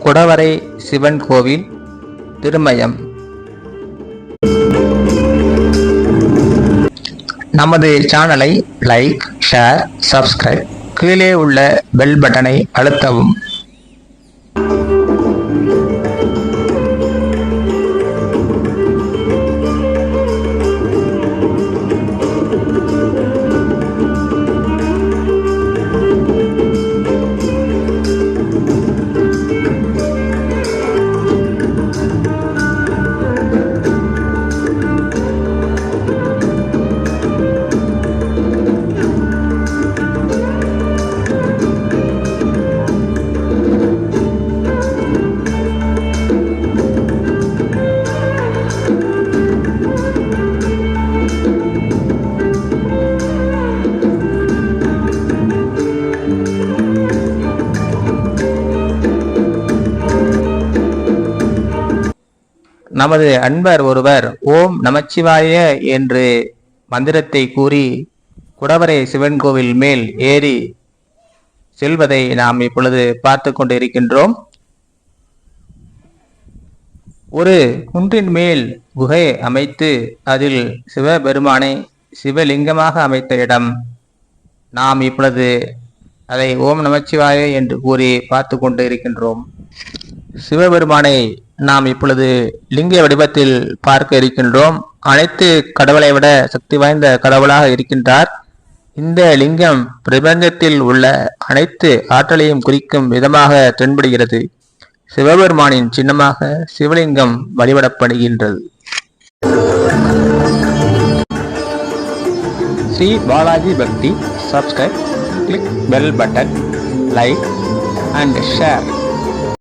குடவரை சிவன் கோவில், திருமயம். நமது சேனலை லைக், ஷேர், சப்ஸ்கிரைப், கீழே உள்ள பெல் பட்டனை அழுத்தவும். நமது அன்பர் ஒருவர் ஓம் நமச்சிவாய என்று மந்திரத்தை கூறி குடவரை சிவன் கோவில் மேல் ஏறி செல்வதை நாம் இப்பொழுது பார்த்து கொண்டு இருக்கின்றோம். ஒரு குன்றின் மேல் குகை அமைத்து அதில் சிவபெருமானை சிவலிங்கமாக அமைத்த இடம். நாம் இப்பொழுது அதை ஓம் நமச்சிவாய என்று கூறி பார்த்து கொண்டு இருக்கின்றோம். சிவபெருமானை நாம் இப்பொழுது லிங்க வடிவத்தில் பார்க்க இருக்கின்றோம். அனைத்து கடவுளை விட சக்தி வாய்ந்த கடவுளாக இருக்கின்றார். இந்த லிங்கம் பிரபஞ்சத்தில் உள்ள அனைத்து ஆற்றலையும் குறிக்கும் விதமாக தென்படுகிறது. சிவபெருமானின் சின்னமாக சிவலிங்கம் வழிபடப்படுகின்றது. ஸ்ரீ பாலாஜி பக்தி. Subscribe, click bell button, like and share.